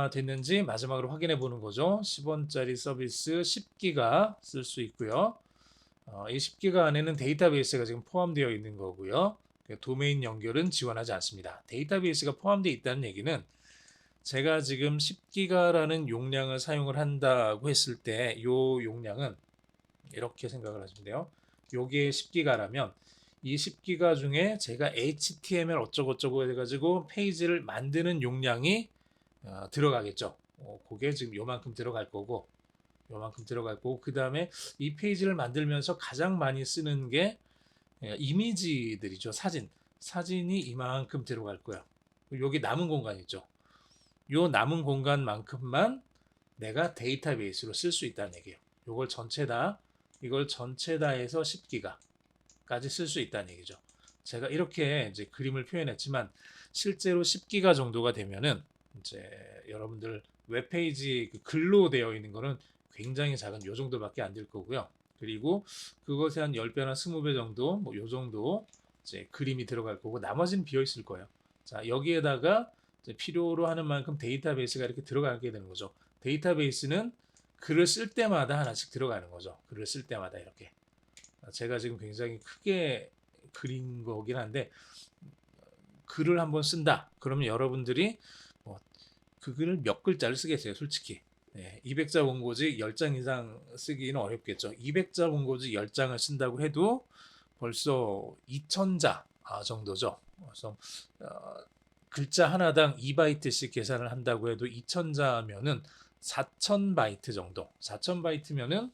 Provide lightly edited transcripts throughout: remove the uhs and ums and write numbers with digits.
얼마나 됐는지 마지막으로 확인해 보는 거죠. 10원짜리 서비스 10기가 쓸 수 있고요. 이 10기가 안에는 데이터베이스가 지금 포함되어 있는 거고요. 도메인 연결은 지원하지 않습니다. 데이터베이스가 포함되어 있다는 얘기는 제가 지금 10기가라는 용량을 사용을 한다고 했을 때 이 용량은 이렇게 생각을 하시면 돼요. 요게 10기가라면 이 10기가 중에 제가 HTML 어쩌고저쩌고 해가지고 페이지를 만드는 용량이 들어가겠죠. 그게 지금 요만큼 들어갈 거고 그 다음에 이 페이지를 만들면서 가장 많이 쓰는 게 이미지들이죠. 사진이 이만큼 들어갈 거야. 여기 남은 공간 있죠. 요 남은 공간만큼만 내가 데이터베이스로 쓸 수 있다는 얘기예요. 이걸 전체 다 해서 10기가까지 쓸 수 있다는 얘기죠. 제가 이렇게 이제 그림을 표현했지만 실제로 10기가 정도가 되면은 이제 여러분들 웹페이지 글로 되어 있는 거는 굉장히 작은 요 정도밖에 안 될 거고요. 그리고 그것에 한 10배나 20배 정도 뭐 요 정도 이제 그림이 들어갈 거고 나머지는 비어 있을 거예요. 자, 여기에다가 이제 필요로 하는 만큼 데이터베이스가 이렇게 들어가게 되는 거죠. 데이터베이스는 글을 쓸 때마다 하나씩 들어가는 거죠. 글을 쓸 때마다 이렇게. 제가 지금 굉장히 크게 그린 거긴 한데 글을 한번 쓴다. 그러면 여러분들이 그 글을 몇 글자를 쓰겠어요, 솔직히. 200자 원고지 10장 이상 쓰기는 어렵겠죠. 200자 원고지 10장을 쓴다고 해도 벌써 2000자 정도죠. 그래서 글자 하나당 2바이트씩 계산을 한다고 해도 2000자면은 4000바이트 정도. 4000바이트면은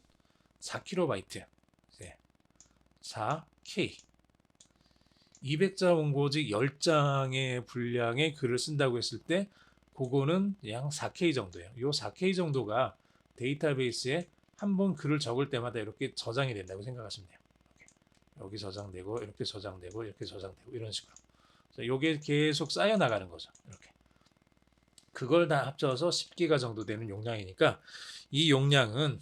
4kB. 4K. 200자 원고지 10장의 분량의 글을 쓴다고 했을 때 그거는 양 4K 정도예요. 이 4K 정도가 데이터베이스에 한 번 글을 적을 때마다 이렇게 저장이 된다고 생각하시면 돼요. 여기 저장되고 이렇게 저장되고 이렇게 저장되고 이런 식으로. 이게 계속 쌓여 나가는 거죠. 이렇게. 그걸 다 합쳐서 10기가 정도 되는 용량이니까 이 용량은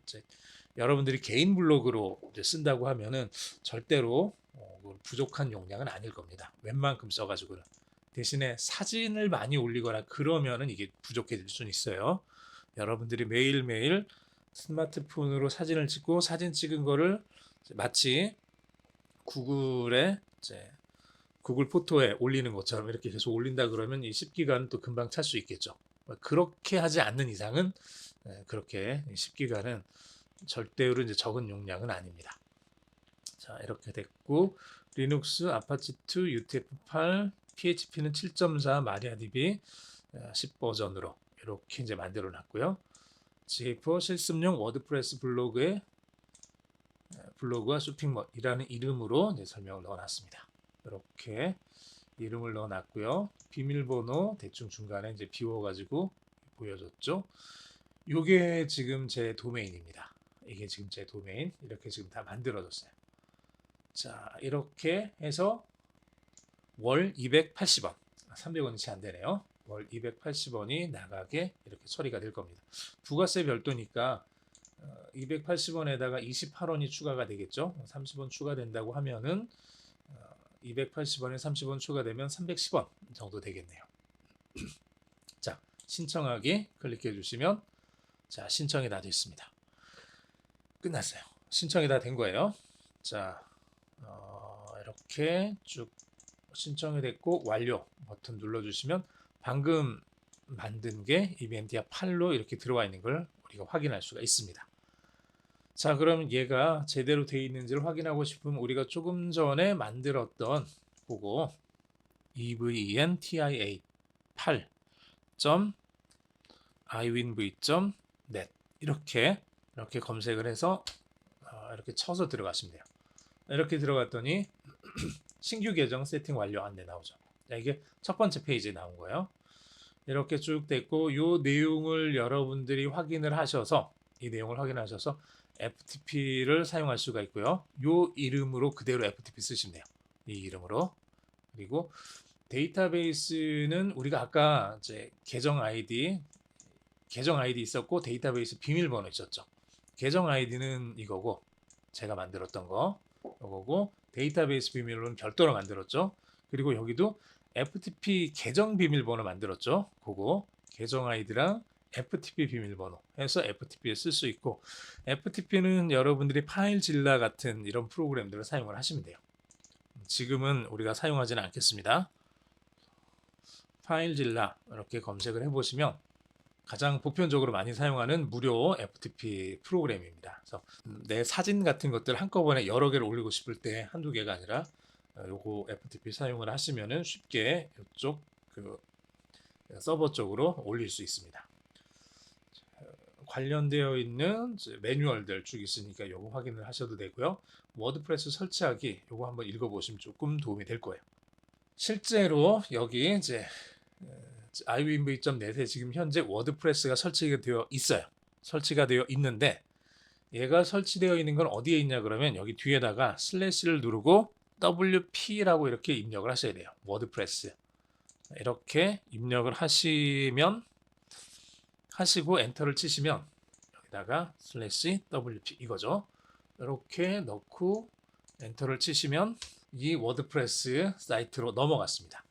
이제 여러분들이 개인 블로그로 이제 쓴다고 하면은 절대로 부족한 용량은 아닐 겁니다. 웬만큼 써가지고는. 대신에 사진을 많이 올리거나 그러면은 이게 부족해질 수는 있어요. 여러분들이 매일매일 스마트폰으로 사진을 찍고 사진 찍은 거를 마치 구글에 이제 구글 포토에 올리는 것처럼 이렇게 계속 올린다 그러면 이 10기가는 또 금방 찰 수 있겠죠. 그렇게 하지 않는 이상은 그렇게 10기가는 절대로 이제 적은 용량은 아닙니다. 자, 이렇게 됐고 리눅스 아파치2 UTF-8 PHP는 7.4 마리아DB 10 버전으로 이렇게 이제 만들어 놨고요. GA4 실습용 워드프레스 블로그와 쇼핑몰이라는 이름으로 이제 설명을 넣어놨습니다. 이렇게 이름을 넣어놨고요. 비밀번호 대충 중간에 이제 비워가지고 보여줬죠. 이게 지금 제 도메인입니다. 이게 지금 제 도메인 이렇게 지금 다 만들어졌어요. 자, 이렇게 해서 월 280원, 300원이 채 안 되네요. 월 280원이 나가게 이렇게 처리가 될 겁니다. 부가세 별도니까 280원에다가 28원이 추가가 되겠죠. 30원 추가된다고 하면은 280원에 30원 추가되면 310원 정도 되겠네요. 자, 신청하기 클릭해 주시면 자, 신청이 다 됐습니다. 끝났어요. 신청이 다 된 거예요. 자, 이렇게 쭉 신청이 됐고 완료 버튼 눌러주시면 방금 만든 게 이벤티아 8로 이렇게 들어와 있는 걸 우리가 확인할 수가 있습니다. 자, 그럼 얘가 제대로 되어 있는지를 확인하고 싶으면 우리가 조금 전에 만들었던 그거 event8.iwinv.net 이렇게 검색을 해서 이렇게 쳐서 들어가시면 돼요. 이렇게 들어갔더니 신규 계정 세팅 완료 안내 나오죠. 자, 이게 첫 번째 페이지에 나온 거예요. 이렇게 쭉 됐고 이 내용을 여러분들이 확인을 하셔서 FTP를 사용할 수가 있고요. 이 이름으로 그대로 FTP 쓰시면 돼요. 이 이름으로. 그리고 데이터베이스는 우리가 아까 이제 계정 아이디 있었고 데이터베이스 비밀번호 있었죠. 계정 아이디는 이거고 제가 만들었던 이거고 데이터베이스 비밀번호는 별도로 만들었죠. 그리고 여기도 FTP 계정 비밀번호 만들었죠. 그거 계정 아이디랑 FTP 비밀번호 해서 FTP에 쓸 수 있고, FTP는 여러분들이 파일질라 같은 이런 프로그램들을 사용을 하시면 돼요. 지금은 우리가 사용하지는 않겠습니다. 파일질라 이렇게 검색을 해보시면 가장 보편적으로 많이 사용하는 무료 FTP 프로그램입니다. 그래서 내 사진 같은 것들 한꺼번에 여러 개를 올리고 싶을 때 한두 개가 아니라 요거 FTP 사용을 하시면은 쉽게 이쪽 그 서버 쪽으로 올릴 수 있습니다. 관련되어 있는 매뉴얼들 쭉 있으니까 요거 확인을 하셔도 되고요. 워드프레스 설치하기 요거 한번 읽어보시면 조금 도움이 될 거예요. 실제로 여기 이제 iwinv.net에 지금 현재 워드프레스가 설치가 되어 있어요. 설치가 되어 있는데 얘가 설치되어 있는 건 어디에 있냐 그러면 여기 뒤에다가 슬래시를 누르고 wp라고 이렇게 입력을 하셔야 돼요. 워드프레스 이렇게 입력을 하시고 엔터를 치시면 여기다가 슬래시 wp 이거죠. 이렇게 넣고 엔터를 치시면 이 워드프레스 사이트로 넘어갔습니다.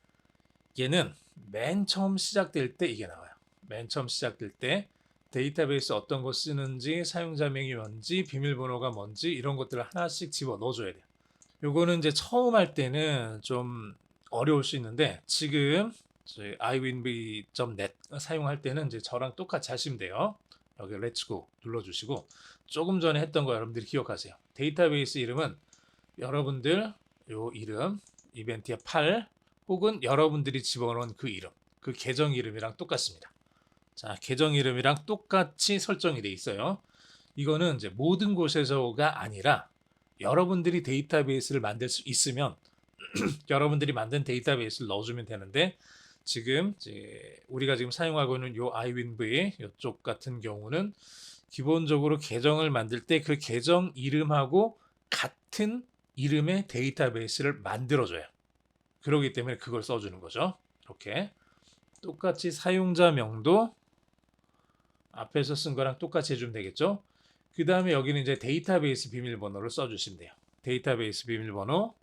얘는 맨 처음 시작될 때 이게 나와요. 맨 처음 시작될 때 데이터베이스 어떤 거 쓰는지, 사용자명이 뭔지, 비밀번호가 뭔지 이런 것들을 하나씩 집어 넣어줘야 돼요. 요거는 이제 처음 할 때는 좀 어려울 수 있는데 지금 iwinv.net 사용할 때는 이제 저랑 똑같이 하시면 돼요. 여기 렛츠고 눌러주시고 조금 전에 했던 거 여러분들이 기억하세요. 데이터베이스 이름은 여러분들 요 이름 이벤트의 8 혹은 여러분들이 집어넣은 그 이름, 그 계정 이름이랑 똑같습니다. 자, 계정 이름이랑 똑같이 설정이 돼 있어요. 이거는 이제 모든 곳에서가 아니라 여러분들이 데이터베이스를 만들 수 있으면 여러분들이 만든 데이터베이스를 넣어주면 되는데 지금 이제 우리가 지금 사용하고 있는 요 iWinv 이쪽 같은 경우는 기본적으로 계정을 만들 때 그 계정 이름하고 같은 이름의 데이터베이스를 만들어줘요. 그러기 때문에 그걸 써주는 거죠. 이렇게 똑같이 사용자명도 앞에서 쓴 거랑 똑같이 해주면 되겠죠. 그 다음에 여기는 이제 데이터베이스 비밀번호를 써주시면 돼요. 데이터베이스 비밀번호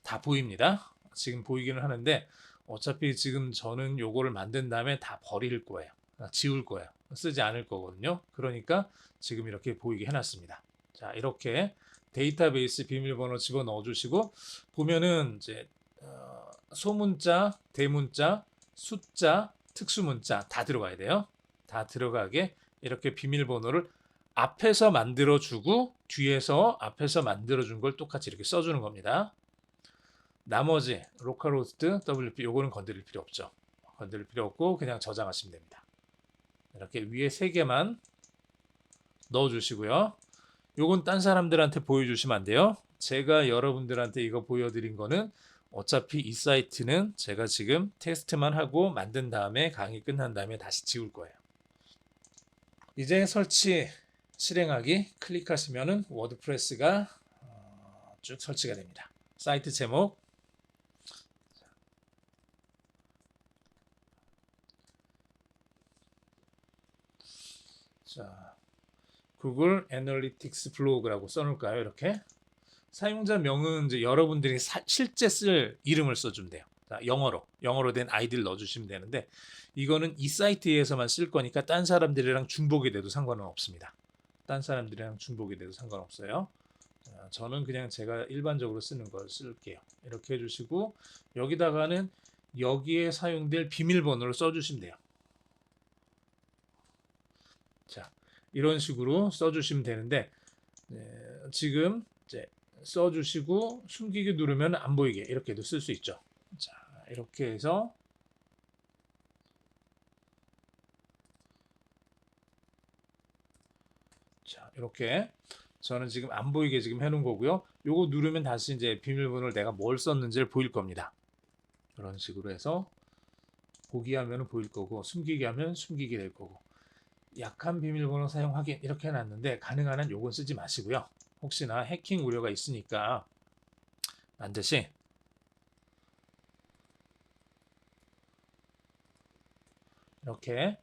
다 보입니다. 지금 보이기는 하는데 어차피 지금 저는 요거를 만든 다음에 다 버릴 거예요. 지울 거예요. 쓰지 않을 거거든요. 그러니까 지금 이렇게 보이게 해놨습니다. 자, 이렇게 데이터베이스 비밀번호 집어넣어 주시고 보면은 이제 소문자, 대문자, 숫자, 특수문자 다 들어가야 돼요. 다 들어가게 이렇게 비밀번호를 앞에서 만들어주고 뒤에서 앞에서 만들어준 걸 똑같이 이렇게 써주는 겁니다. 나머지 로컬호스트 WP 요거는 건드릴 필요 없죠. 건드릴 필요 없고 그냥 저장하시면 됩니다. 이렇게 위에 3개만 넣어주시고요. 요건 딴 사람들한테 보여주시면 안 돼요. 제가 여러분들한테 이거 보여드린 거는 어차피 이 사이트는 제가 지금 테스트만 하고 만든 다음에 강의 끝난 다음에 다시 지울 거예요. 이제 설치 실행하기 클릭하시면은 워드프레스가 쭉 설치가 됩니다. 사이트 제목 자, 구글 애널리틱스 블로그라고 써놓을까요? 이렇게 사용자명은 이제 여러분들이 실제 쓸 이름을 써주면 돼요. 자, 영어로 된 아이디를 넣어주시면 되는데 이거는 이 사이트에서만 쓸 거니까 딴 사람들이랑 중복이 돼도 상관은 없습니다. 딴 사람들이랑 중복이 돼도 상관없어요. 자, 저는 그냥 제가 일반적으로 쓰는 걸 쓸게요. 이렇게 해주시고 여기다가는 여기에 사용될 비밀번호를 써주시면 돼요. 자, 이런 식으로 써주시면 되는데 지금 이제 써주시고 숨기기 누르면 안 보이게 이렇게도 쓸 수 있죠. 자, 이렇게 해서 자, 이렇게 저는 지금 안 보이게 지금 해놓은 거고요. 요거 누르면 다시 이제 비밀번호를 내가 뭘 썼는지를 보일 겁니다. 이런 식으로 해서 보기 하면 보일 거고 숨기기 하면 숨기게 될 거고 약한 비밀번호 사용 확인 이렇게 해놨는데 가능한 한 요건 쓰지 마시고요. 혹시나 해킹 우려가 있으니까 반드시 이렇게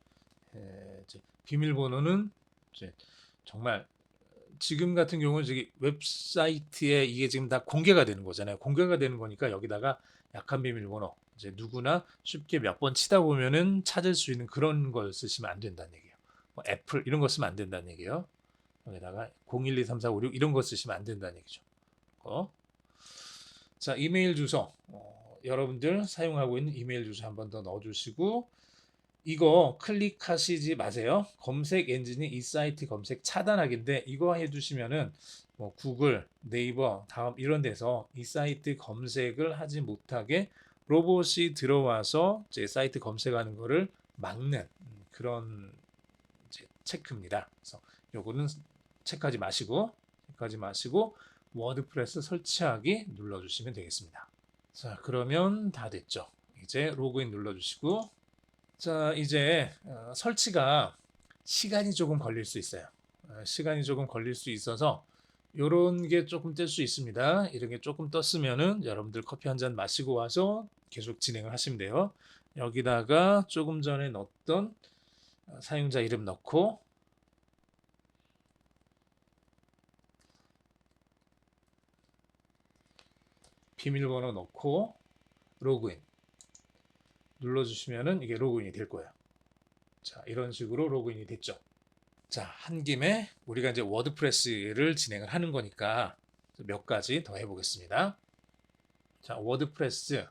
비밀번호는 정말 지금 같은 경우는 저기 웹사이트에 이게 지금 다 공개가 되는 거잖아요. 공개가 되는 거니까 여기다가 약한 비밀번호 이제 누구나 쉽게 몇 번 치다 보면은 찾을 수 있는 그런 걸 쓰시면 안 된다는 얘기예요. 뭐 애플 이런 거 쓰면 안 된다는 얘기예요. 여기다가 01234566 이런 거 쓰시면 안 된다는 얘기죠. 자, 이메일 주소. 여러분들 사용하고 있는 이메일 주소 한 번 더 넣어주시고 이거 클릭하시지 마세요. 검색 엔진이 이 사이트 검색 차단하기인데 이거 해두시면은 뭐 구글, 네이버, 다음 이런 데서 이 사이트 검색을 하지 못하게 로봇이 들어와서 제 사이트 검색하는 거를 막는 그런 이제 체크입니다. 그래서 요거는 체크하지 마시고 워드프레스 설치하기 눌러주시면 되겠습니다. 자, 그러면 다 됐죠. 이제 로그인 눌러주시고 자, 이제 설치가 시간이 조금 걸릴 수 있어요. 시간이 조금 걸릴 수 있어서 요런 게 조금 뜰 수 있습니다. 이런 게 조금 떴으면은 여러분들 커피 한 잔 마시고 와서 계속 진행을 하시면 돼요. 여기다가 조금 전에 넣었던 사용자 이름 넣고 비밀번호 넣고 로그인 눌러주시면은 이게 로그인이 될 거예요. 자, 이런 식으로 로그인이 됐죠. 자, 한 김에 우리가 이제 워드프레스를 진행을 하는 거니까 몇 가지 더 해보겠습니다. 자, 워드프레스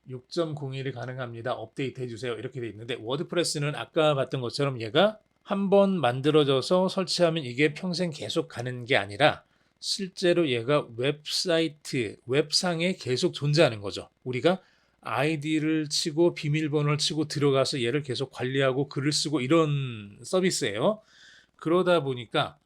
6.01이 가능합니다. 업데이트 해주세요. 이렇게 돼 있는데 워드프레스는 아까 봤던 것처럼 얘가 한번 만들어져서 설치하면 이게 평생 계속 가는 게 아니라 실제로 얘가 웹사이트, 웹상에 계속 존재하는 거죠. 우리가 아이디를 치고 비밀번호를 치고 들어가서 얘를 계속 관리하고 글을 쓰고 이런 서비스예요. 그러다 보니까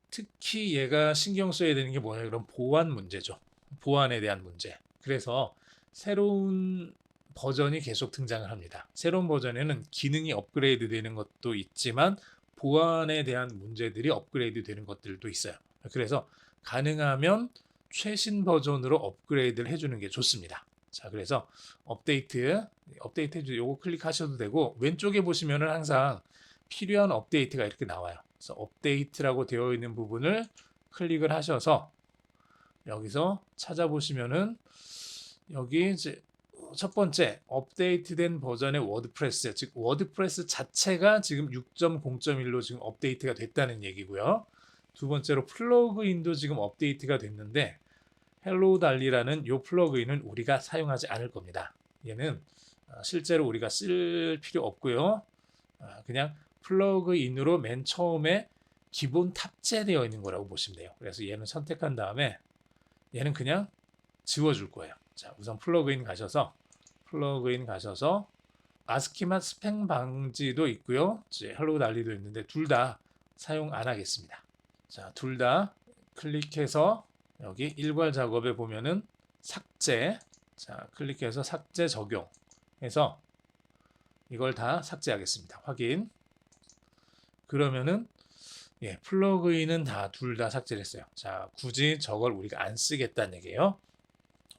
특히 얘가 신경 써야 되는 게 뭐냐 그럼 보안 문제죠. 보안에 대한 문제. 그래서 새로운 버전이 계속 등장을 합니다. 새로운 버전에는 기능이 업그레이드 되는 것도 있지만 보안에 대한 문제들이 업그레이드 되는 것들도 있어요. 그래서 가능하면 최신 버전으로 업그레이드를 해주는 게 좋습니다. 자, 그래서 업데이트 해주세요. 요거 클릭하셔도 되고 왼쪽에 보시면은 항상 필요한 업데이트가 이렇게 나와요. 그래서 업데이트라고 되어 있는 부분을 클릭을 하셔서 여기서 찾아보시면은 여기 이제 첫 번째 업데이트된 버전의 워드프레스, 즉 워드프레스 자체가 지금 6.0.1로 지금 업데이트가 됐다는 얘기고요. 두 번째로 플러그인도 지금 업데이트가 됐는데 헬로우 달리라는 이 플러그인은 우리가 사용하지 않을 겁니다. 얘는 실제로 우리가 쓸 필요 없고요. 그냥 플러그인으로 맨 처음에 기본 탑재되어 있는 거라고 보시면 돼요. 그래서 얘는 선택한 다음에 얘는 그냥 지워줄 거예요. 자, 우선 플러그인 가셔서 아스키맛 스팸 방지도 있고요. 이제 헬로우 달리도 있는데 둘 다 사용 안 하겠습니다. 자, 둘 다 클릭해서 여기 일괄 작업에 보면은 삭제. 자, 클릭해서 삭제 적용해서 이걸 다 삭제하겠습니다. 확인. 그러면은 플러그인은 둘 다 삭제를 했어요. 자, 굳이 저걸 우리가 안 쓰겠다는 얘기예요.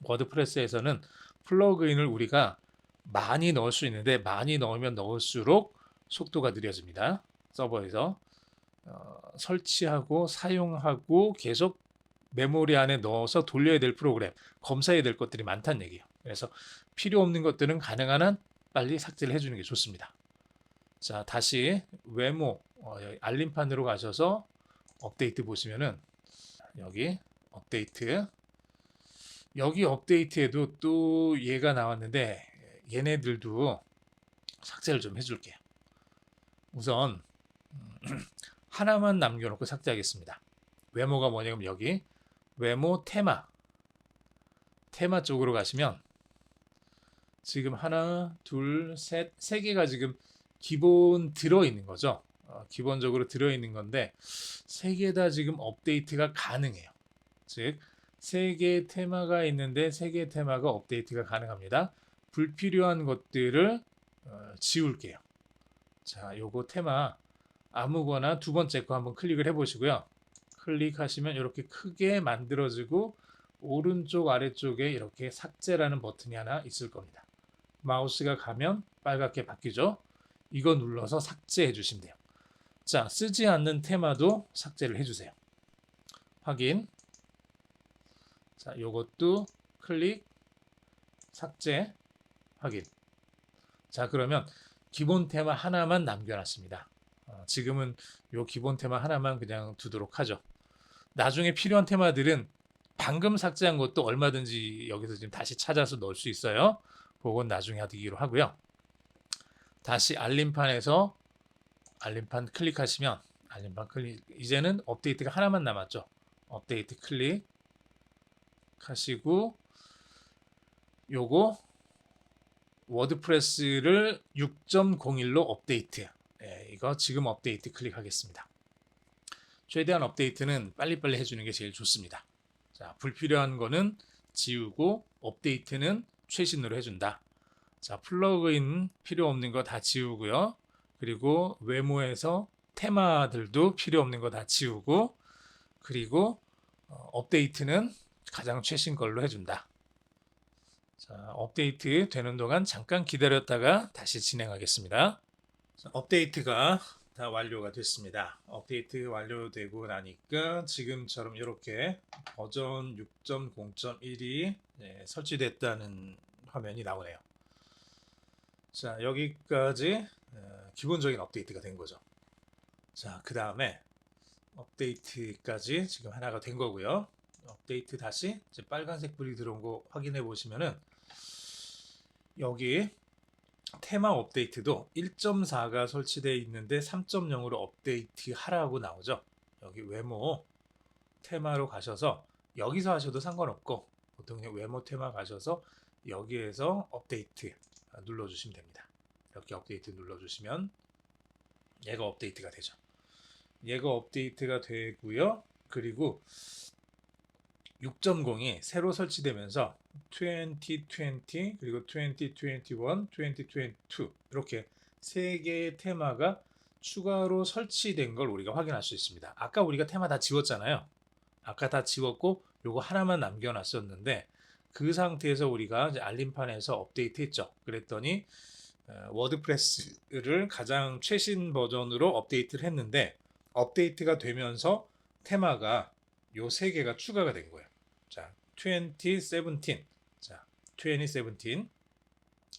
워드프레스에서는 플러그인을 우리가 많이 넣을 수 있는데 많이 넣으면 넣을수록 속도가 느려집니다. 서버에서 설치하고 사용하고 계속 메모리 안에 넣어서 돌려야 될 프로그램, 검사해야 될 것들이 많다는 얘기예요. 그래서 필요 없는 것들은 가능한 한 빨리 삭제를 해주는 게 좋습니다. 자, 다시 외모 여기 알림판으로 가셔서 업데이트 보시면은 여기 업데이트 여기 업데이트에도 또 얘가 나왔는데 얘네들도 삭제를 좀 해줄게요. 우선 하나만 남겨놓고 삭제하겠습니다. 외모가 뭐냐면 여기 외모 테마 쪽으로 가시면 지금 하나, 둘, 셋, 세 개가 지금 기본 들어있는 거죠. 기본적으로 들어있는 건데 세 개 다 지금 업데이트가 가능해요. 즉 세 개의 테마가 있는데 세 개의 테마가 업데이트가 가능합니다. 불필요한 것들을 지울게요. 자, 요거 테마 아무거나 두 번째 거 한번 클릭을 해보시고요. 클릭하시면 이렇게 크게 만들어지고 오른쪽 아래쪽에 이렇게 삭제라는 버튼이 하나 있을 겁니다. 마우스가 가면 빨갛게 바뀌죠. 이거 눌러서 삭제해 주시면 돼요. 자, 쓰지 않는 테마도 삭제를 해주세요. 확인. 자, 요것도 클릭, 삭제, 확인. 자, 그러면 기본 테마 하나만 남겨놨습니다. 지금은 요 기본 테마 하나만 그냥 두도록 하죠. 나중에 필요한 테마들은 방금 삭제한 것도 얼마든지 여기서 지금 다시 찾아서 넣을 수 있어요. 그건 나중에 하기로 하고요. 다시 알림판에서 알림판 클릭하시면 알림판 클릭, 이제는 업데이트가 하나만 남았죠. 업데이트 클릭 하시고 요거 워드프레스를 6.01로 업데이트. 이거 지금 업데이트 클릭하겠습니다. 최대한 업데이트는 빨리빨리 해주는 게 제일 좋습니다. 자, 불필요한 거는 지우고 업데이트는 최신으로 해준다. 자, 플러그인 필요 없는 거 다 지우고요. 그리고 외모에서 테마들도 필요 없는 거 다 지우고, 그리고 업데이트는 가장 최신 걸로 해준다. 자, 업데이트 되는 동안 잠깐 기다렸다가 다시 진행하겠습니다. 자, 업데이트가 다 완료가 됐습니다. 업데이트 완료되고 나니까 지금처럼 이렇게 버전 6.0.1이 설치됐다는 화면이 나오네요. 자, 여기까지 기본적인 업데이트가 된 거죠. 자, 그 다음에 업데이트까지 지금 하나가 된 거고요. 업데이트 다시 이제 빨간색 불이 들어온 거 확인해 보시면은 여기 테마 업데이트도 1.4가 설치되어 있는데 3.0으로 업데이트 하라고 나오죠. 여기 외모 테마로 가셔서 여기서 하셔도 상관없고 보통 외모 테마 가셔서 여기에서 업데이트 눌러주시면 됩니다. 이렇게 업데이트 눌러주시면 얘가 업데이트가 되죠. 얘가 업데이트가 되고요. 그리고 6.0이 새로 설치되면서 2020 그리고 2021, 2022 이렇게 세 개의 테마가 추가로 설치된 걸 우리가 확인할 수 있습니다. 아까 우리가 테마 다 지웠잖아요. 아까 다 지웠고 요거 하나만 남겨놨었는데 그 상태에서 우리가 이제 알림판에서 업데이트했죠. 그랬더니 워드프레스를 가장 최신 버전으로 업데이트를 했는데 업데이트가 되면서 테마가 요 세 개가 추가가 된 거예요. 자, 2017, 자, 2017,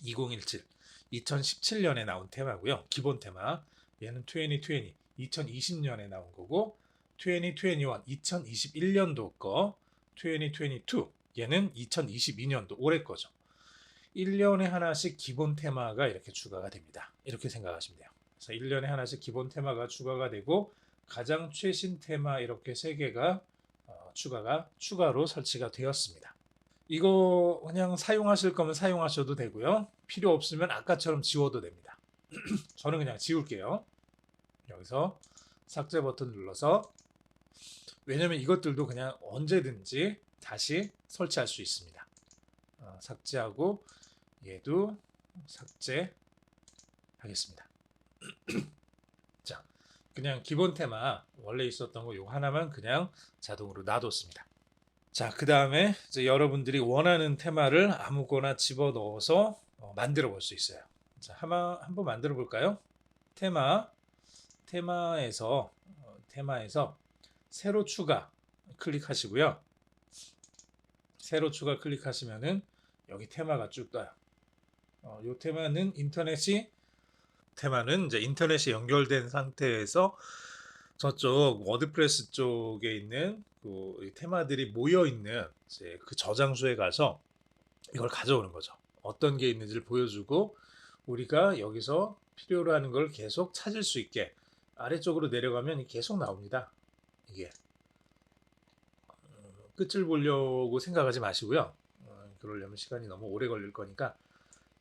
2017, 2017년에 나온 테마고요. 기본 테마. 얘는 2020, 2020년에 나온 거고, 2021, 2021년도 거, 2022, 얘는 2022년도 올해 거죠. 1년에 하나씩 기본 테마가 이렇게 추가가 됩니다. 이렇게 생각하시면 돼요. 그래서 1년에 하나씩 기본 테마가 추가가 되고 가장 최신 테마 이렇게 3개가 추가로 설치가 되었습니다. 이거 그냥 사용하실 거면 사용하셔도 되고요. 필요 없으면 아까처럼 지워도 됩니다. 저는 그냥 지울게요. 여기서 삭제 버튼 눌러서, 왜냐면 이것들도 그냥 언제든지 다시 설치할 수 있습니다. 삭제하고 얘도 삭제하겠습니다. 자, 그냥 기본 테마 원래 있었던 거 요거 하나만 그냥 자동으로 놔뒀습니다. 자, 그 다음에 이제 여러분들이 원하는 테마를 아무거나 집어 넣어서 만들어 볼 수 있어요. 자, 한번 만들어 볼까요? 테마에서 새로 추가 클릭하시고요. 새로 추가 클릭하시면은 여기 테마가 쭉 떠요. 요 테마는 이제 인터넷이 연결된 상태에서 저쪽 워드프레스 쪽에 있는 그 테마들이 모여 있는 그 저장소에 가서 이걸 가져오는 거죠. 어떤 게 있는지를 보여주고 우리가 여기서 필요로 하는 걸 계속 찾을 수 있게 아래쪽으로 내려가면 계속 나옵니다. 이게 끝을 보려고 생각하지 마시고요. 그러려면 시간이 너무 오래 걸릴 거니까,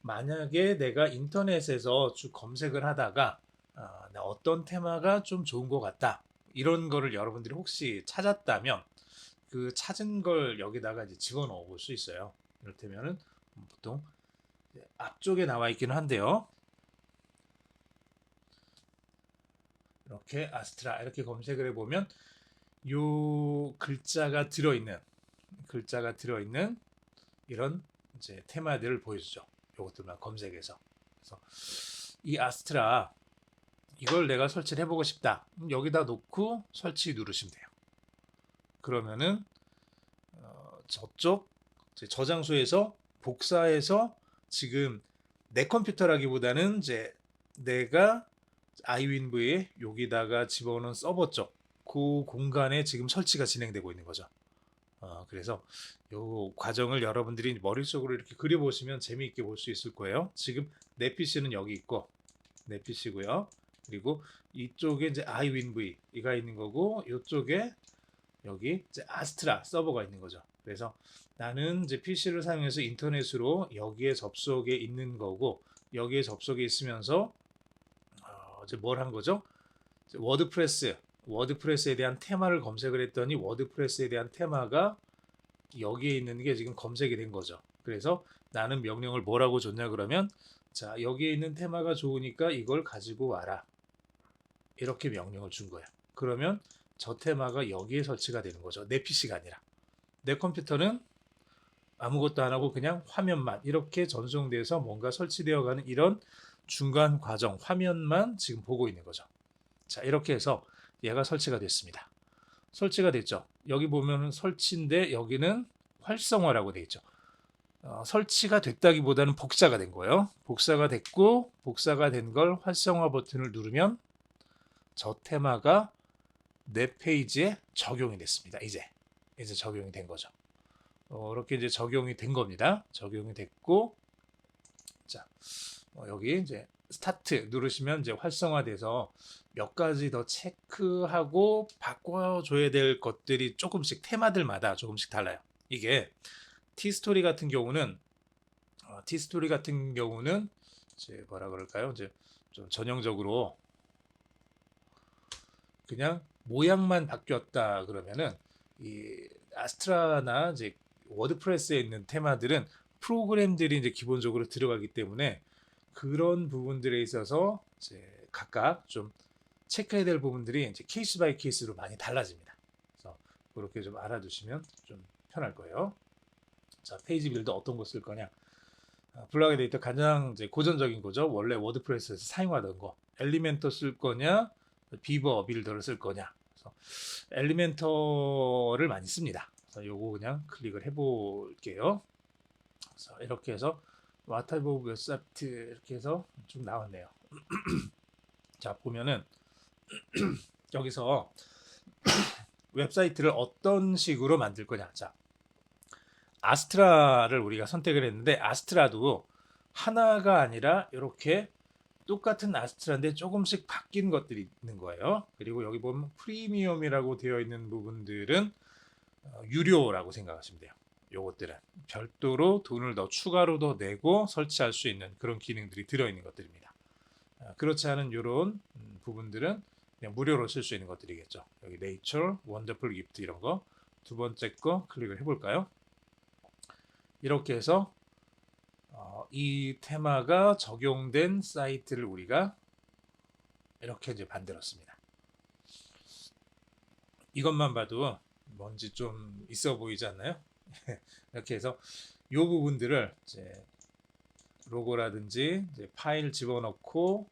만약에 내가 인터넷에서 쭉 검색을 하다가 나 어떤 테마가 좀 좋은 것 같다, 이런 거를 여러분들이 혹시 찾았다면 그 찾은 걸 여기다가 이제 집어넣어 볼 수 있어요. 이를테면은 보통 앞쪽에 나와 있기는 한데요. 이렇게 아스트라 이렇게 검색을 해보면 요 글자가 들어있는 이런 이제 테마들을 보여주죠. 요것들만 검색해서. 그래서 이 아스트라 이걸 내가 설치를 해보고 싶다. 여기다 놓고 설치 누르시면 돼요. 그러면은 저쪽 저장소에서 복사해서 지금 내 컴퓨터라기보다는 이제 내가 iWin부에 여기다가 집어넣은 서버 쪽 그 공간에 지금 설치가 진행되고 있는 거죠. 그래서 이 과정을 여러분들이 머릿속으로 이렇게 그려보시면 재미있게 볼 수 있을 거예요. 지금 내 PC는 여기 있고 내 PC고요. 그리고 이쪽에 이제 iWinV가 있는 거고 이쪽에 여기 이제 아스트라 서버가 있는 거죠. 그래서 나는 이제 PC를 사용해서 인터넷으로 여기에 접속에 있는 거고 여기에 접속에 있으면서 이제 뭘 한 거죠? 워드프레스에 대한 테마를 검색을 했더니 워드프레스에 대한 테마가 여기에 있는 게 지금 검색이 된 거죠. 그래서 나는 명령을 뭐라고 줬냐 그러면 자 여기에 있는 테마가 좋으니까 이걸 가지고 와라 이렇게 명령을 준 거예요. 그러면 저 테마가 여기에 설치가 되는 거죠. 내 PC가 아니라 내 컴퓨터는 아무것도 안 하고 그냥 화면만 이렇게 전송돼서 뭔가 설치되어 가는 이런 중간 과정 화면만 지금 보고 있는 거죠. 자 이렇게 해서 얘가 설치가 됐습니다. 설치가 됐죠. 여기 보면은 설치인데 여기는 활성화라고 되어 있죠. 설치가 됐다기보다는 복사가 된 거예요. 복사가 됐고 복사가 된 걸 활성화 버튼을 누르면 저 테마가 내 페이지에 적용이 됐습니다. 이제 적용이 된 거죠. 이렇게 이제 적용이 된 겁니다. 적용이 됐고 자 여기 이제 스타트 누르시면 이제 활성화돼서 몇 가지 더 체크하고 바꿔줘야 될 것들이 조금씩 테마들마다 조금씩 달라요. 이게 티스토리 같은 경우는 이제 뭐라 그럴까요? 이제 좀 전형적으로 그냥 모양만 바뀌었다 그러면은 이 아스트라나 이제 워드프레스에 있는 테마들은 프로그램들이 이제 기본적으로 들어가기 때문에 그런 부분들에 있어서 이제 각각 좀 체크해야 될 부분들이 이제 케이스 바이 케이스로 많이 달라집니다. 그래서 그렇게 좀 알아두시면 좀 편할 거예요. 자, 페이지 빌더 어떤 거 쓸 거냐? 블록의 데이터 가장 이제 고전적인 거죠. 원래 워드프레스에서 사용하던 거. 엘리멘터 쓸 거냐? 비버 빌더를 쓸 거냐? 그래서 엘리멘터를 많이 씁니다. 그래서 요거 그냥 클릭을 해볼게요. 그래서 이렇게 해서 What type of website 이렇게 해서 좀 나왔네요. 자 보면은 여기서 웹사이트를 어떤 식으로 만들 거냐. 자 아스트라를 우리가 선택을 했는데 아스트라도 하나가 아니라 이렇게 똑같은 아스트라인데 조금씩 바뀐 것들이 있는 거예요. 그리고 여기 보면 프리미엄이라고 되어 있는 부분들은 유료라고 생각하시면 돼요. 요것들은 별도로 돈을 더 추가로 더 내고 설치할 수 있는 그런 기능들이 들어있는 것들입니다. 그렇지 않은 이런 부분들은 그냥 무료로 쓸 수 있는 것들이겠죠. 여기 네이처, 원더풀 기프트 이런 거 두 번째 거 클릭을 해볼까요? 이렇게 해서 이 테마가 적용된 사이트를 우리가 이렇게 이제 만들었습니다. 이것만 봐도 뭔지 좀 있어 보이지 않나요? 이렇게 해서 이 부분들을 이제 로고라든지 이제 파일 집어넣고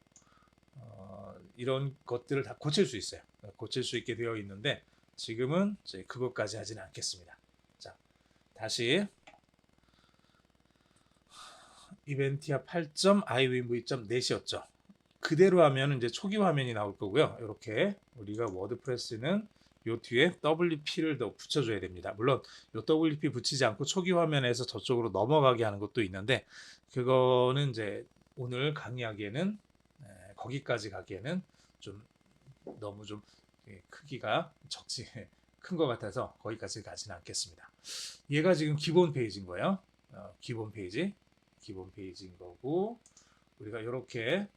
이런 것들을 다 고칠 수 있어요. 고칠 수 있게 되어 있는데 지금은 이제 그것까지 하지는 않겠습니다. 자, 다시 이벤티아 8.iwinv.net이었죠. 그대로 하면 이제 초기 화면이 나올 거고요. 이렇게 우리가 워드프레스는 요 뒤에 WP를 더 붙여줘야 됩니다. 물론 요 WP 붙이지 않고 초기 화면에서 저쪽으로 넘어가게 하는 것도 있는데 그거는 이제 오늘 강의하기에는 거기까지 가기에는 좀 너무 좀 크기가 큰 것 같아서 거기까지 가지는 않겠습니다. 얘가 지금 기본 페이지인 거예요. 기본 페이지인 거고 우리가 이렇게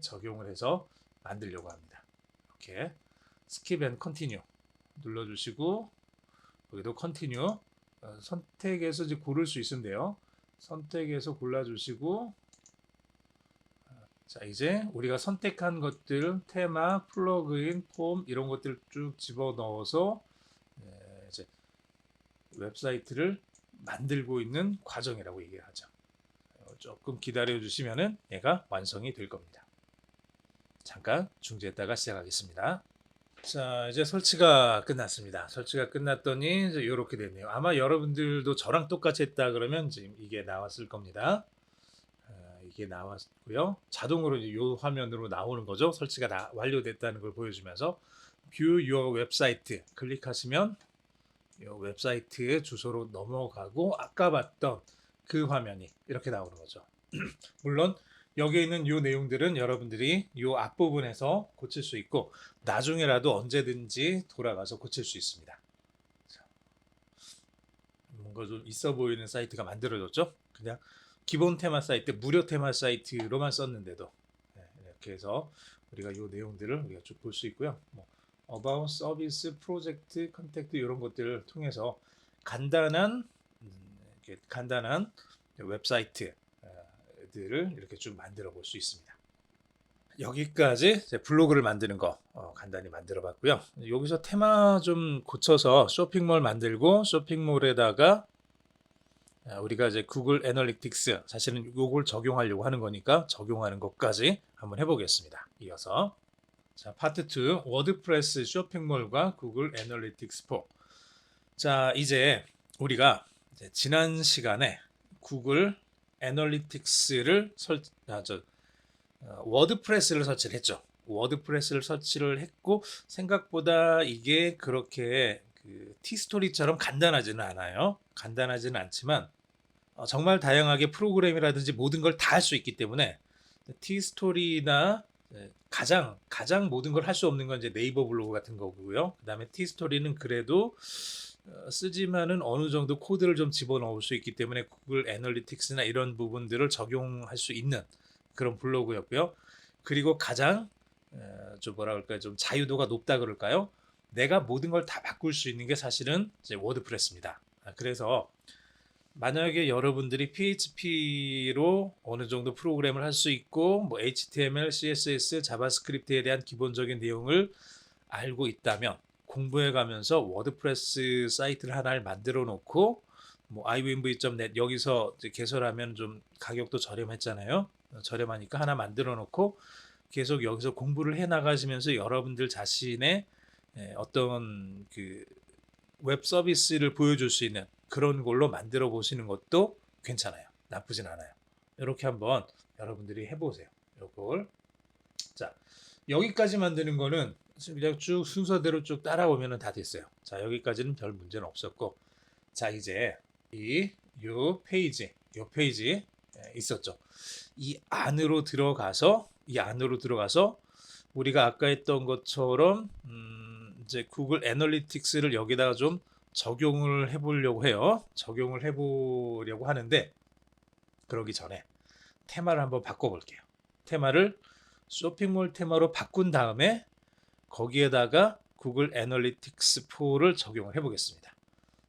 적용을 해서 만들려고 합니다. 이렇게 스킵 앤 컨티뉴 눌러주시고 여기도 컨티뉴 선택해서 이제 고를 수 있는데요. 선택해서 골라주시고 자 이제 우리가 선택한 것들 테마, 플러그인, 폼 이런 것들 쭉 집어넣어서 이제 웹사이트를 만들고 있는 과정이라고 얘기를 하죠. 조금 기다려 주시면은 얘가 완성이 될 겁니다. 잠깐 중지했다가 시작하겠습니다. 자, 이제 설치가 끝났습니다. 설치가 끝났더니 이제 이렇게 됐네요. 아마 여러분들도 저랑 똑같이 했다 그러면 지금 이게 나왔을 겁니다. 이게 나왔고요. 자동으로 이 화면으로 나오는 거죠. 설치가 다 완료됐다는 걸 보여주면서 View Your Website 클릭하시면 이 웹사이트 주소로 넘어가고 아까 봤던 그 화면이 이렇게 나오는 거죠. 물론 여기에 있는 이 내용들은 여러분들이 이 앞부분에서 고칠 수 있고 나중에라도 언제든지 돌아가서 고칠 수 있습니다. 뭔가 좀 있어 보이는 사이트가 만들어졌죠. 그냥 기본 테마 사이트, 무료 테마 사이트로만 썼는데도 이렇게 해서 우리가 이 내용들을 우리가 쭉 볼 수 있고요. 뭐 About Service, Project, Contact 이런 것들을 통해서 간단한 간단한 웹사이트들을 이렇게 쭉 만들어 볼 수 있습니다. 여기까지 블로그를 만드는 거 간단히 만들어 봤고요. 여기서 테마 좀 고쳐서 쇼핑몰 만들고 쇼핑몰에다가 우리가 이제 구글 애널리틱스 사실은 이걸 적용하려고 하는 거니까 적용하는 것까지 한번 해보겠습니다. 이어서 자 파트 2 워드프레스 쇼핑몰과 구글 애널리틱스 4. 자 이제 우리가 이제 지난 시간에 구글 애널리틱스를 워드프레스를 설치를 했죠. 워드프레스를 설치를 했고 생각보다 이게 그렇게 그 티스토리처럼 간단하지는 않아요. 간단하지는 않지만 정말 다양하게 프로그램이라든지 모든 걸 다 할 수 있기 때문에 티스토리나 가장 모든 걸 할 수 없는 건 이제 네이버 블로그 같은 거고요. 그다음에 티스토리는 그래도 쓰지만은 어느 정도 코드를 좀 집어넣을 수 있기 때문에 구글 애널리틱스나 이런 부분들을 적용할 수 있는 그런 블로그였고요. 그리고 가장 좀 뭐라 그럴까요? 좀 자유도가 높다 그럴까요? 내가 모든 걸 다 바꿀 수 있는 게 사실은 이제 워드프레스입니다. 그래서 만약에 여러분들이 PHP로 어느 정도 프로그램을 할 수 있고 뭐 HTML, CSS, 자바스크립트에 대한 기본적인 내용을 알고 있다면 공부해 가면서 워드프레스 사이트를 하나를 만들어 놓고 뭐 iwinv.net 여기서 이제 개설하면 좀 가격도 저렴했잖아요. 저렴하니까 하나 만들어 놓고 계속 여기서 공부를 해 나가시면서 여러분들 자신의 어떤 그 웹 서비스를 보여줄 수 있는 그런 걸로 만들어 보시는 것도 괜찮아요. 나쁘진 않아요. 이렇게 한번 여러분들이 해보세요. 이걸 자 여기까지 만드는 거는 그냥 쭉 순서대로 쭉 따라오면 다 됐어요. 자 여기까지는 별 문제는 없었고 자 이제 요 페이지 있었죠. 이 안으로 들어가서 우리가 아까 했던 것처럼 이제 구글 애널리틱스를 여기다가 좀 적용을 해보려고 해요. 적용을 해보려고 하는데 그러기 전에 테마를 한번 바꿔볼게요. 테마를 쇼핑몰 테마로 바꾼 다음에 거기에다가 구글 애널리틱스 4를 적용을 해보겠습니다.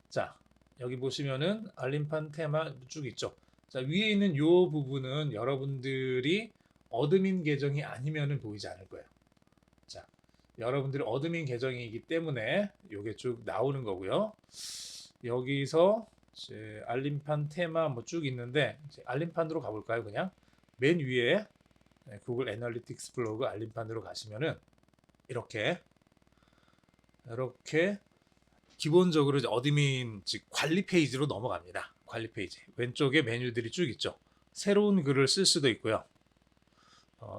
자 여기 보시면은 알림판 테마 쭉 있죠. 자 위에 있는 이 부분은 여러분들이 어드민 계정이 아니면은 보이지 않을 거예요. 자 여러분들이 어드민 계정이기 때문에 이게 쭉 나오는 거고요. 여기서 이제 알림판 테마 뭐 쭉 있는데 알림판으로 가볼까요? 그냥 맨 위에 구글 애널리틱스 블로그 알림판으로 가시면은 이렇게 기본적으로 이제 어드민 즉 관리 페이지로 넘어갑니다. 관리 페이지 왼쪽에 메뉴들이 쭉 있죠. 새로운 글을 쓸 수도 있고요.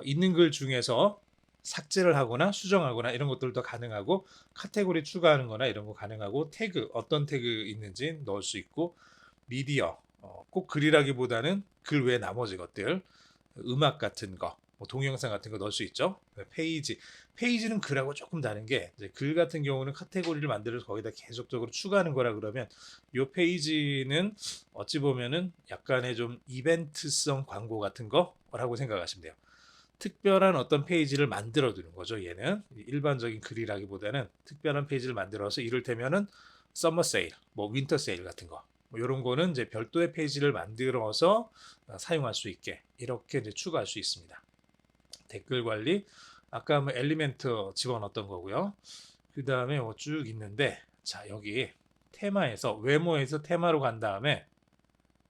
있는 글 중에서 삭제를 하거나 수정하거나 이런 것들도 가능하고 카테고리 추가하는 거나 이런 거 가능하고 태그 어떤 태그 있는지 넣을 수 있고 미디어 꼭 글이라기보다는 글 외 나머지 것들 음악 같은 거 뭐 동영상 같은 거 넣을 수 있죠. 페이지는 글하고 조금 다른 게 이제 글 같은 경우는 카테고리를 만들어서 거기다 계속적으로 추가하는 거라 그러면 이 페이지는 어찌 보면은 약간의 좀 이벤트성 광고 같은 거라고 생각하시면 돼요. 특별한 어떤 페이지를 만들어 두는 거죠. 얘는 일반적인 글이라기보다는 특별한 페이지를 만들어서 이를테면은 서머 세일, 뭐 윈터 세일 같은 거, 뭐 이런 거는 이제 별도의 페이지를 만들어서 사용할 수 있게 이렇게 이제 추가할 수 있습니다. 댓글 관리, 아까 뭐 엘리멘트 집어넣었던 거고요. 그 다음에 뭐 쭉 있는데, 자 여기 테마에서 외모에서 테마로 간 다음에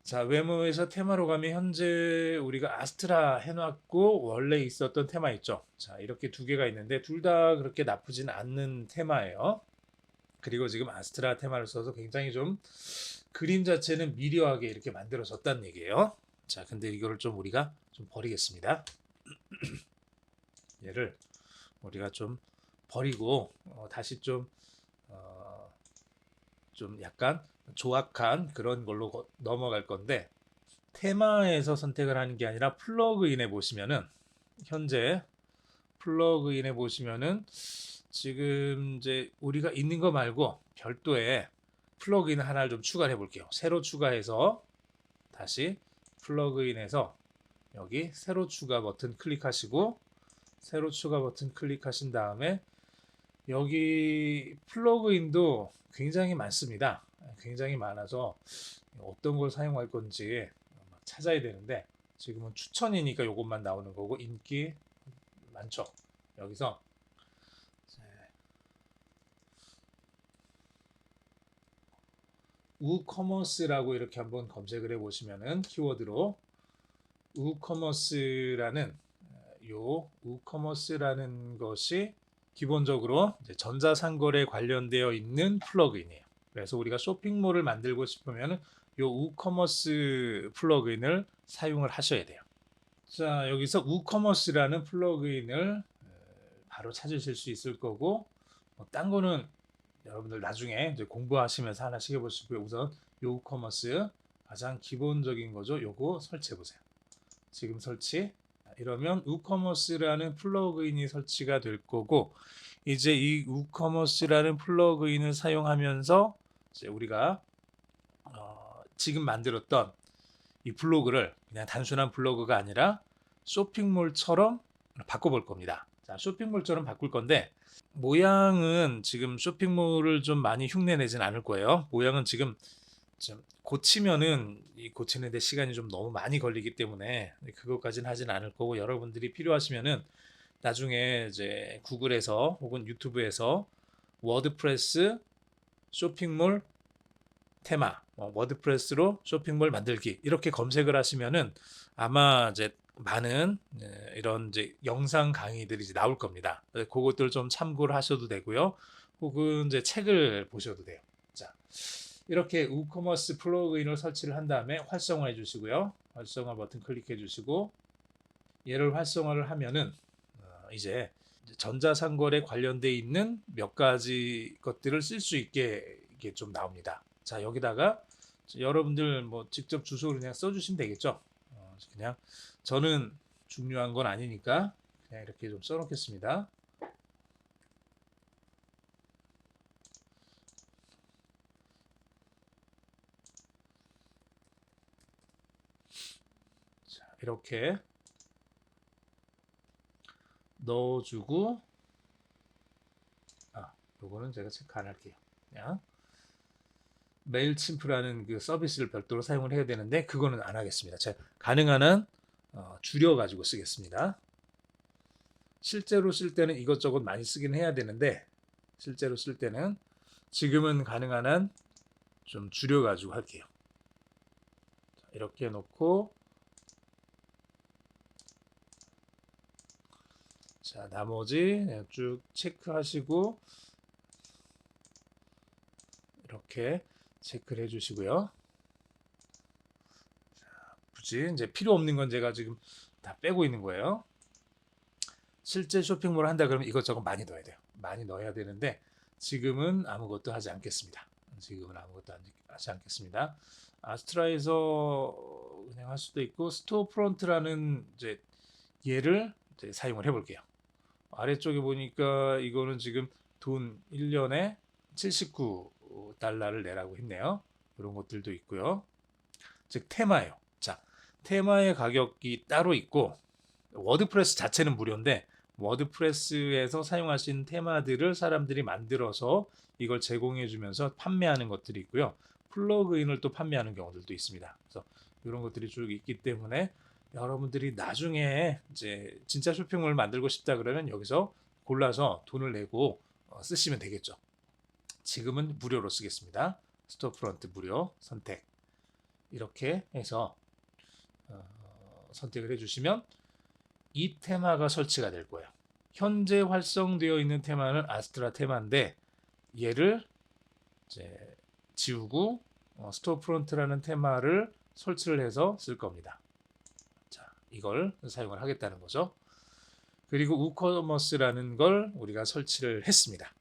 자, 외모에서 테마로 가면 현재 우리가 아스트라 해놨고 원래 있었던 테마 있죠. 자, 이렇게 두 개가 있는데 둘 다 그렇게 나쁘진 않는 테마예요. 그리고 지금 아스트라 테마를 써서 굉장히 좀 그림 자체는 미려하게 이렇게 만들어졌다는 얘기예요. 자, 근데 이거를 좀 우리가 좀 버리겠습니다. 얘를 우리가 좀 버리고 다시 어, 좀 약간 조악한 그런 걸로 넘어갈 건데 테마에서 선택을 하는 게 아니라 플러그인에 보시면은 현재 플러그인에 보시면은 지금 이제 우리가 있는 거 말고 별도의 플러그인 하나를 좀 추가해 볼게요. 새로 추가해서 다시 플러그인에서 여기 새로 추가 버튼 클릭하시고 새로 추가 버튼 클릭하신 다음에 여기 플러그인도 굉장히 많습니다. 굉장히 많아서 어떤 걸 사용할 건지 막 찾아야 되는데 지금은 추천이니까 이것만 나오는 거고 인기 많죠. 여기서 우커머스라고 이렇게 한번 검색을 해 보시면은 키워드로 우커머스라는 요 우커머스라는 것이 기본적으로 이제 전자상거래 관련되어 있는 플러그인이에요. 그래서 우리가 쇼핑몰을 만들고 싶으면 요 우커머스 플러그인을 사용을 하셔야 돼요. 자, 여기서 우커머스라는 플러그인을 바로 찾으실 수 있을 거고 딴 거는 여러분들 나중에 이제 공부하시면서 하나씩 해보시고요. 우선 요 우커머스 가장 기본적인 거죠. 요거 설치해 보세요. 지금 설치. 이러면 우커머스라는 플러그인이 설치가 될 거고 이제 이 우커머스라는 플러그인을 사용하면서 이제 우리가 지금 만들었던 이 블로그를 그냥 단순한 블로그가 아니라 쇼핑몰처럼 바꿔볼 겁니다. 자, 쇼핑몰처럼 바꿀 건데 모양은 지금 쇼핑몰을 좀 많이 흉내내진 않을 거예요. 모양은 지금 좀 고치면은 이 고치는데 시간이 좀 너무 많이 걸리기 때문에 그것까지는 하진 않을 거고 여러분들이 필요하시면은 나중에 이제 구글에서 혹은 유튜브에서 워드프레스 쇼핑몰 테마, 워드프레스로 쇼핑몰 만들기 이렇게 검색을 하시면은 아마 이제 많은 이런 이제 영상 강의들이 이제 나올 겁니다. 그것들 좀 참고를 하셔도 되고요. 혹은 이제 책을 보셔도 돼요. 자, 이렇게 우커머스 플러그인을 설치를 한 다음에 활성화해 주시고요. 활성화 버튼 클릭해 주시고 얘를 활성화를 하면은 이제 전자상거래 관련돼 있는 몇 가지 것들을 쓸 수 있게 이게 좀 나옵니다. 자, 여기다가 여러분들 뭐 직접 주소를 그냥 써주시면 되겠죠. 그냥 저는 중요한 건 아니니까 그냥 이렇게 좀 써놓겠습니다. 자, 이렇게 넣어주고 요거는 제가 체크 안 할게요. 그냥 메일침프라는 그 서비스를 별도로 사용을 해야 되는데 그거는 안 하겠습니다. 제가 가능한 한 줄여가지고 쓰겠습니다. 실제로 쓸 때는 이것저것 많이 쓰긴 해야 되는데 실제로 쓸 때는 지금은 가능한 한 좀 줄여가지고 할게요. 이렇게 놓고 자, 나머지 쭉 체크하시고 이렇게 체크를 해주시고요. 자, 굳이 이제 필요 없는 건 제가 지금 다 빼고 있는 거예요. 실제 쇼핑몰을 한다 그러면 이것저것 많이 넣어야 돼요. 많이 넣어야 되는데 지금은 아무것도 하지 않겠습니다. 지금은 아무것도 하지 않겠습니다. 아스트라에서 그냥 할 수도 있고 스토어 프론트라는 이제 얘를 이제 사용을 해볼게요. 아래쪽에 보니까 이거는 지금 돈 1년에 79달러를 내라고 했네요. 이런 것들도 있고요. 즉 테마예요. 자, 테마의 가격이 따로 있고 워드프레스 자체는 무료인데 워드프레스에서 사용할 수 있는 테마들을 사람들이 만들어서 이걸 제공해 주면서 판매하는 것들이 있고요. 플러그인을 또 판매하는 경우들도 있습니다. 그래서 이런 것들이 쭉 있기 때문에 여러분들이 나중에 이제 진짜 쇼핑몰을 만들고 싶다 그러면 여기서 골라서 돈을 내고 쓰시면 되겠죠. 지금은 무료로 쓰겠습니다. 스토어프론트 무료 선택. 이렇게 해서 선택을 해주시면 이 테마가 설치가 될 거예요. 현재 활성되어 있는 테마는 아스트라 테마인데 얘를 이제 지우고 스토어프론트라는 테마를 설치를 해서 쓸 겁니다. 자, 이걸 사용을 하겠다는 거죠. 그리고 우커머스라는 걸 우리가 설치를 했습니다.